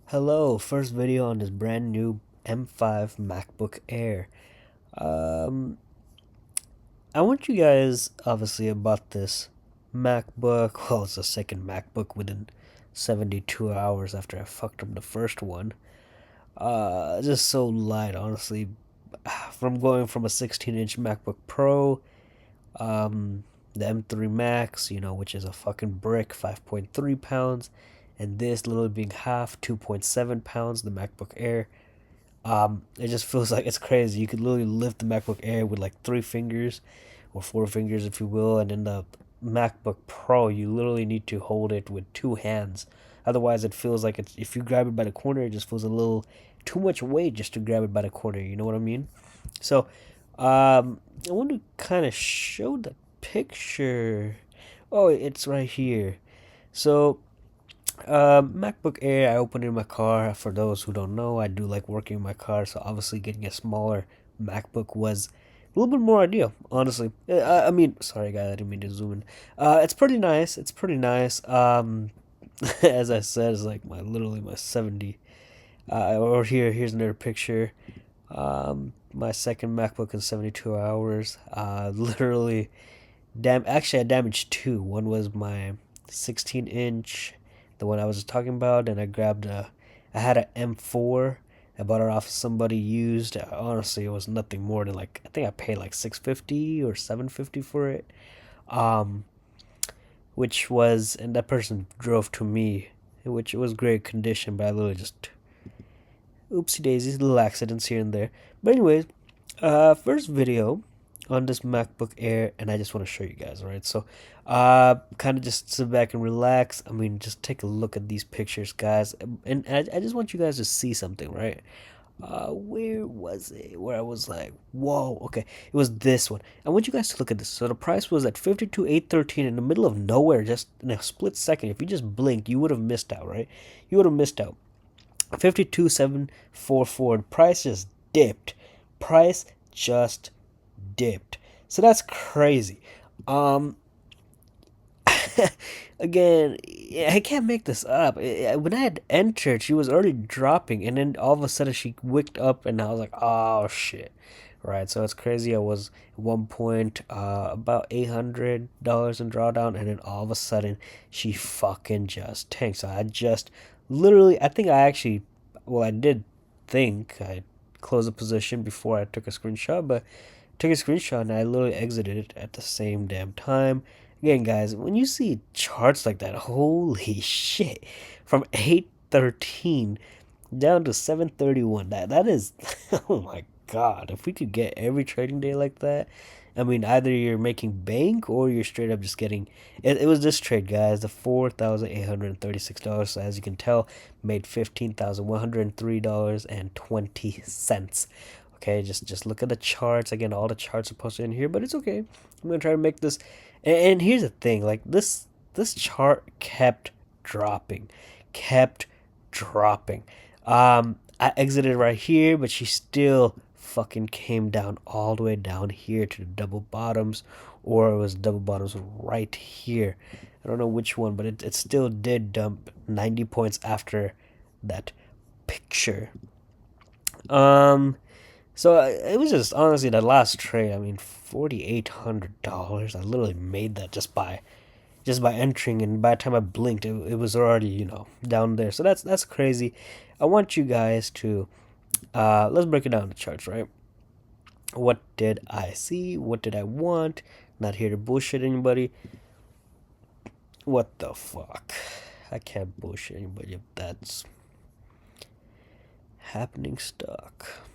Hello, first video on this brand new M5 MacBook Air. Um, I want you guys, obviously, about this MacBook. Well, it's the second MacBook within 72 hours after I fucked up the first one. Just so light, honestly. From going from a 16-inch MacBook Pro, the M3 Max, which is a fucking brick, 5.3 pounds, and this literally being half, 2.7 pounds, the MacBook Air. It just feels like it's crazy. You could literally lift the MacBook Air with like 3 fingers or 4 fingers, if you will, and then the MacBook Pro, you literally need to hold it with 2 hands. Otherwise, it feels like it's if you grab it by the corner, it just feels a little too much weight just to grab it by the corner. You know what I mean? So, I want to kind of show the picture. Oh, it's right here. So, MacBook Air, I opened it in my car. For those who don't know, I do like working in my car, so obviously getting a smaller MacBook was a little bit more ideal, honestly. I mean, sorry guys, I didn't mean to zoom in. It's pretty nice. It's pretty nice. As I said, it's like literally my 70. Or here's another picture. My second MacBook in 72 hours. Literally, actually, I damaged two. One was my 16-inch, the one I was talking about, and I had an M4. I bought it off somebody used. Honestly, it was nothing more than like I think I paid like 650 or 750 for it. Um, which was and that person drove to me, which was great condition, but I literally just oopsie daisies, little accidents here and there. But anyways, first video on this MacBook Air, and I just want to show you guys, right? So, kind of just sit back and relax. I mean, just take a look at these pictures, guys, and I just want you guys to see something, right? Where was it? Where I was like, whoa, okay, it was this one. I want you guys to look at this. So the price was at 52,813 in the middle of nowhere, just in a split second. If you just blinked, you would have missed out, right? You would have missed out. 52,744. Price just dipped. Price just dipped. So that's crazy. Um Again, I can't make this up. When I had entered, she was already dropping, and then all of a sudden she wicked up, and I was like, "Oh shit!" Right. So it's crazy. I was at one point about $800 in drawdown, and then all of a sudden she fucking just tanked. So I just literally, I think I actually, well, I did think I closed the position before I took a screenshot, but took a screenshot and I literally exited it at the same damn time. Again, guys, when you see charts like that, holy shit, from 813 down to 731, that is, oh my god, if we could get every trading day like that, I mean, either you're making bank or you're straight up just getting. It was this trade, guys, the $4,836. So as you can tell, made $15,103.20. Okay, just look at the charts again. All the charts are posted in here, but it's okay. I'm gonna try to make this. And here's the thing, like this chart kept dropping, kept dropping. I exited right here, but she still fucking came down all the way down here to the double bottoms, or it was double bottoms right here. I don't know which one, but it still did dump 90 points after that picture. Um, so it was just honestly the last trade. I mean, $4,800. I literally made that just by entering, and by the time I blinked, it was already down there. So that's crazy. I want you guys to let's break it down the charts, right? What did I see? What did I want? Not here to bullshit anybody. What the fuck? I can't bullshit anybody if that's happening stuck.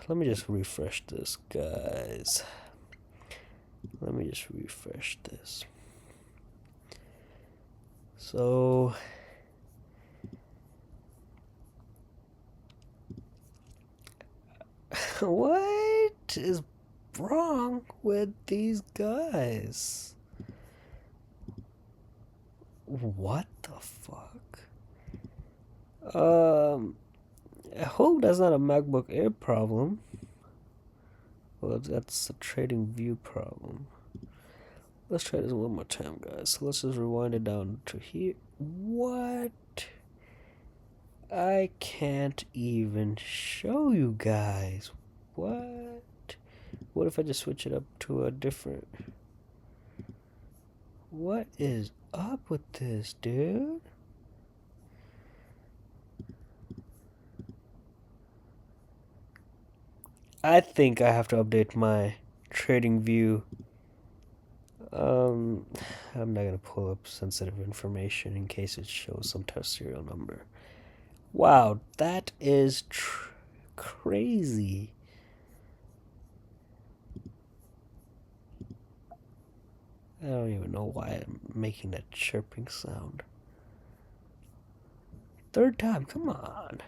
Let me just refresh this, guys. Let me just refresh this. So, what is wrong with these guys? What the fuck? I hope that's not a MacBook Air problem. Well, that's a trading view problem. Let's try this one more time, guys. So let's just rewind it down to here. What? I can't even show you guys. What? What if I just switch it up to a different... What is up with this, dude? I think I have to update my trading view. I'm not gonna pull up sensitive information in case it shows some type of serial number. Wow, that is crazy. I don't even know why I'm making that chirping sound. Third time, come on.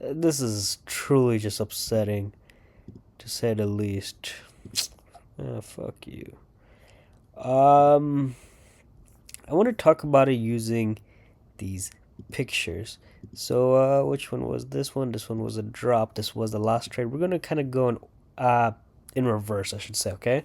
This is truly just upsetting, to say the least. Fuck you. I want to talk about it using these pictures. So, which one was this one? This one was a drop. This was the last trade. We're gonna kind of go in reverse, I should say. Okay.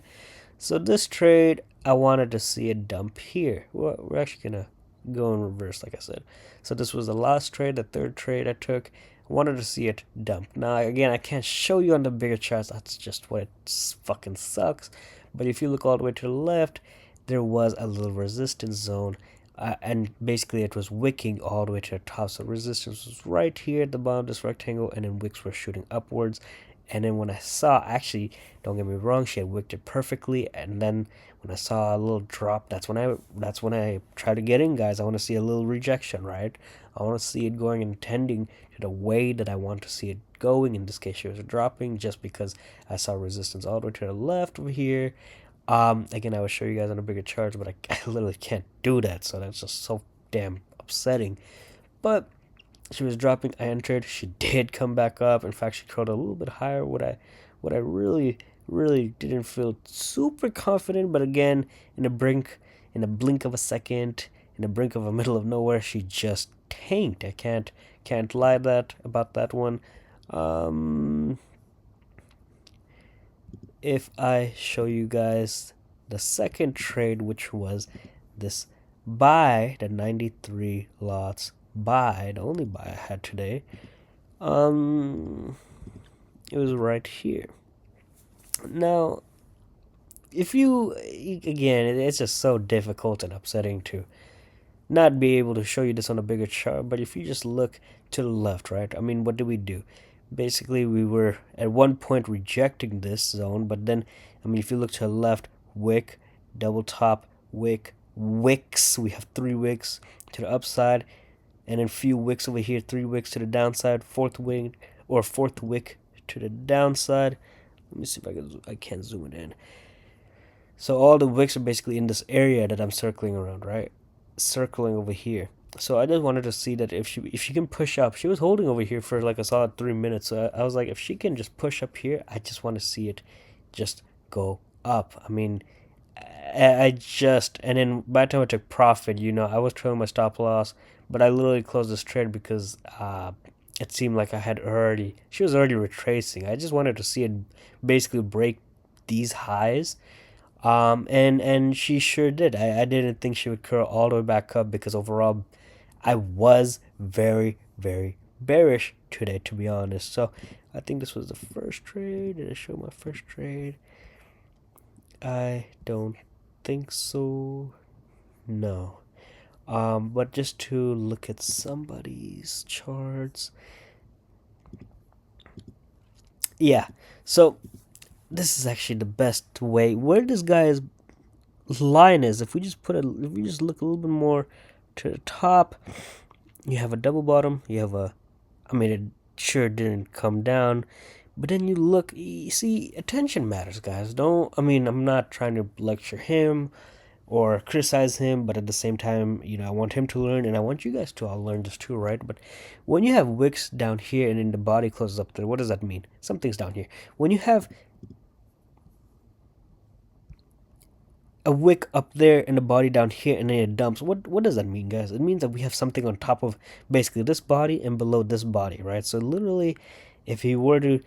So this trade, I wanted to see a dump here. We're actually gonna go in reverse, like I said. So this was the last trade, the third trade I took. I wanted to see it dump. Now again, I can't show you on the bigger charts. That's just what it fucking sucks. But if you look all the way to the left, there was a little resistance zone. And basically it was wicking all the way to the top. So resistance was right here at the bottom of this rectangle, and then wicks were shooting upwards. And then when I saw, actually, don't get me wrong, she had wicked it perfectly. And then when I saw a little drop, that's when I tried to get in, guys. I want to see a little rejection, right? I want to see it going and tending to the way that I want to see it going. In this case, she was dropping just because I saw resistance all the way to the left over here. Again, I will show you guys on a bigger chart, but I literally can't do that. So that's just so damn upsetting. But she was dropping. I entered. She did come back up. In fact, she curled a little bit higher. What I really didn't feel super confident. But again, in a blink of a second, in the brink of a middle of nowhere, she just tanked. I can't lie about that one. If I show you guys the second trade, which was this buy, the 93 lots buy, the only buy I had today, it was right here. Now, if you, again, it's just so difficult and upsetting to not be able to show you this on a bigger chart, but if you just look to the left, right, I mean, what did we do? Basically, we were at one point rejecting this zone, but then, I mean, if you look to the left, wick, double top, wick, wicks, we have 3 wicks to the upside, and then few wicks over here, 3 wicks to the downside, fourth wick to the downside. Let me see if I can zoom it in. So all the wicks are basically in this area that I'm circling around, right? Circling over here. So I just wanted to see that if she can push up. She was holding over here for like a solid 3 minutes. So I was like, if she can just push up here, I just want to see it just go up. I mean, and then by the time I took profit, I was trailing my stop loss, but I literally closed this trade because it seemed like she was already retracing. I just wanted to see it basically break these highs. And she sure did. I didn't think she would curl all the way back up because overall I was very, very bearish today, to be honest. So I think this was the first trade. Did I show my first trade? I don't think so. No. But just to look at somebody's charts. Yeah. So this is actually the best way. Where this guy's line is, if we just look a little bit more to the top, you have a double bottom. It sure didn't come down, but then you see, attention matters, guys. I'm not trying to lecture him or criticize him, but at the same time, I want him to learn, and I want you guys to all learn this too, right? But when you have wicks down here and then the body closes up there, what does that mean? Something's down here. When you have a wick up there and a body down here and then it dumps, what does that mean, guys? It means that we have something on top of basically this body and below this body, right? So literally, if he were to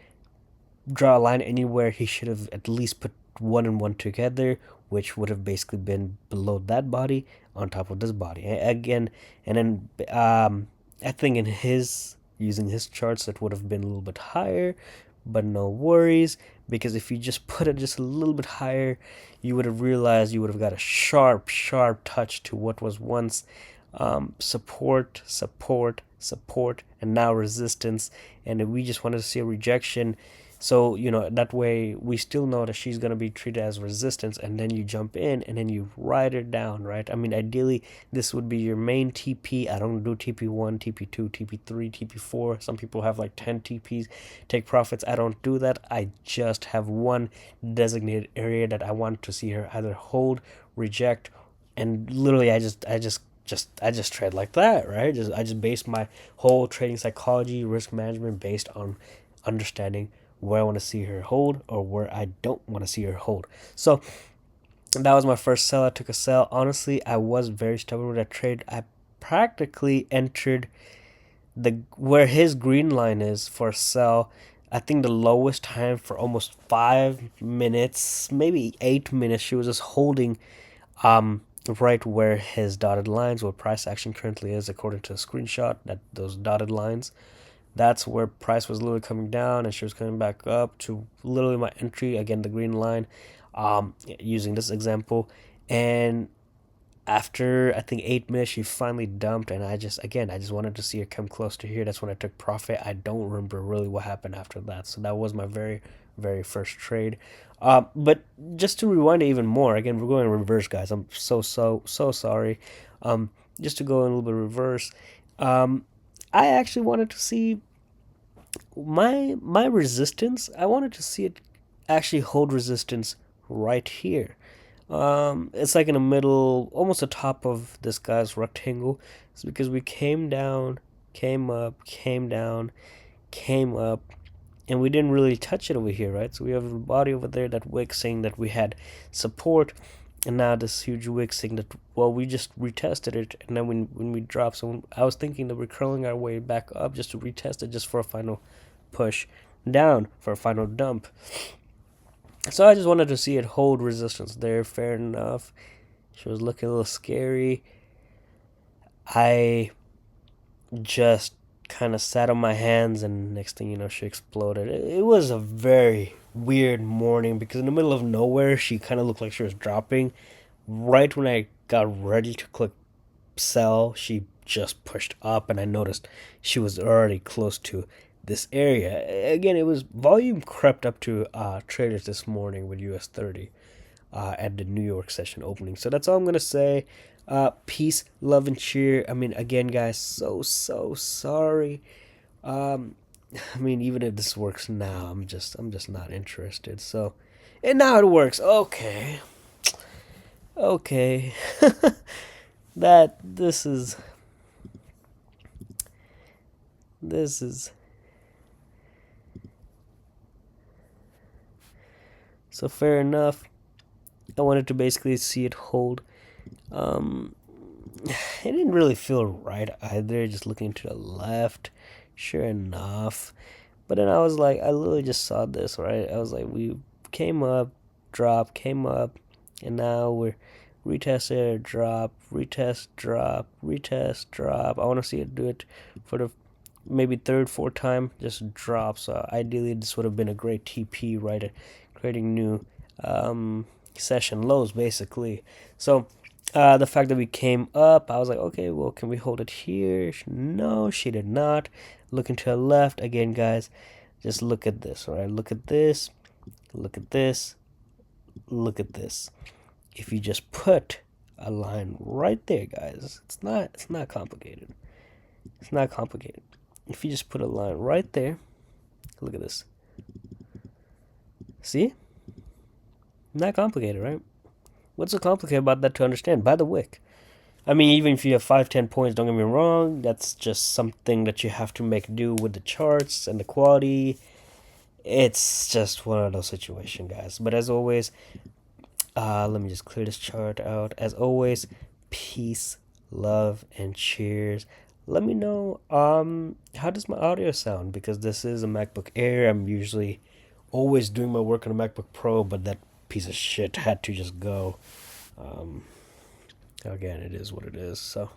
draw a line anywhere, he should have at least put one and one together, which would have basically been below that body on top of this body. Again, and then I think in his using his charts, it would have been a little bit higher, but no worries, because if you just put it just a little bit higher, you would have realized you would have got a sharp, sharp touch to what was once support, support, support, and now resistance. And if we just wanted to see a rejection, so that way we still know that she's going to be treated as resistance, and then you jump in and then you ride her down, right? I mean, ideally this would be your main TP. I don't do TP1, TP2, TP3, TP4. Some people have like 10 TPs, take profits. I don't do that. I just have one designated area that I want to see her either hold, reject, and literally I just trade like that, right? I just base my whole trading psychology, risk management based on understanding where I want to see her hold or where I don't want to see her hold. So that was my first sell. I took a sell. Honestly, I was very stubborn with that trade. I practically entered the where his green line is for a sell. I think the lowest time for almost 5 minutes, maybe 8 minutes, she was just holding right where his dotted lines, where price action currently is, according to the screenshot, that those dotted lines. That's where price was literally coming down, and she was coming back up to literally my entry, again the green line, using this example. And after I think 8 minutes, she finally dumped, and I just wanted to see her come close to here. That's when I took profit. I don't remember really what happened after that. So that was my very, very first trade. But just to rewind it even more, again, we're going in reverse, guys. I'm so sorry. Just to go in a little bit reverse. I actually wanted to see my resistance. I wanted to see it actually hold resistance right here. It's like in the middle, almost the top of this guy's rectangle. It's because we came down, came up, came down, came up, and we didn't really touch it over here, right? So we have a body over there, that wick saying that we had support, and now this huge wick saying that, well, we just retested it, and then when we dropped, so I was thinking that we're curling our way back up just to retest it, just for a final push down, for a final dump. So I just wanted to see it hold resistance there. Fair enough. She was looking a little scary. I just kind of sat on my hands, and next thing you know, she exploded. It was a very weird morning, because in the middle of nowhere, she kind of looked like she was dropping. Right when I got ready to click sell, she just pushed up, and I noticed she was already close to this area. Again, it was volume crept up to traders this morning with US 30 at the New York session opening. So that's all I'm gonna say. Peace, love, and cheer. I mean, again, guys, so sorry. I mean, even if this works now, I'm just not interested. So, and now it works. Okay. That this is so fair enough. I wanted to basically see it hold. It didn't really feel right either, just looking to the left. Sure enough. But then I was like, I literally just saw this, right? I was like, we came up, drop, came up, and now we're retested, drop, retest, drop, retest, drop. I want to see it do it for the maybe third, fourth time, just drop. So ideally, this would have been a great TP, right? Creating new session lows, basically. So the fact that we came up, I was like, okay, well, can we hold it here? No, she did not. Looking to the left again, guys. Just look at this, all right? Look at this. Look at this. Look at this. If you just put a line right there, guys, it's not complicated. It's not complicated. If you just put a line right there, look at this. See? Not complicated, right? What's so complicated about that to understand? By the wick. I mean, even if you have 5-10 points, don't get me wrong, that's just something that you have to make do with the charts and the quality. It's just one of those situations, guys. But as always, let me just clear this chart out. As always, peace, love, and cheers. Let me know how does my audio sound, because this is a MacBook Air. I'm usually always doing my work on a MacBook Pro, but that piece of shit had to just go. Um, Again, it is what it is. So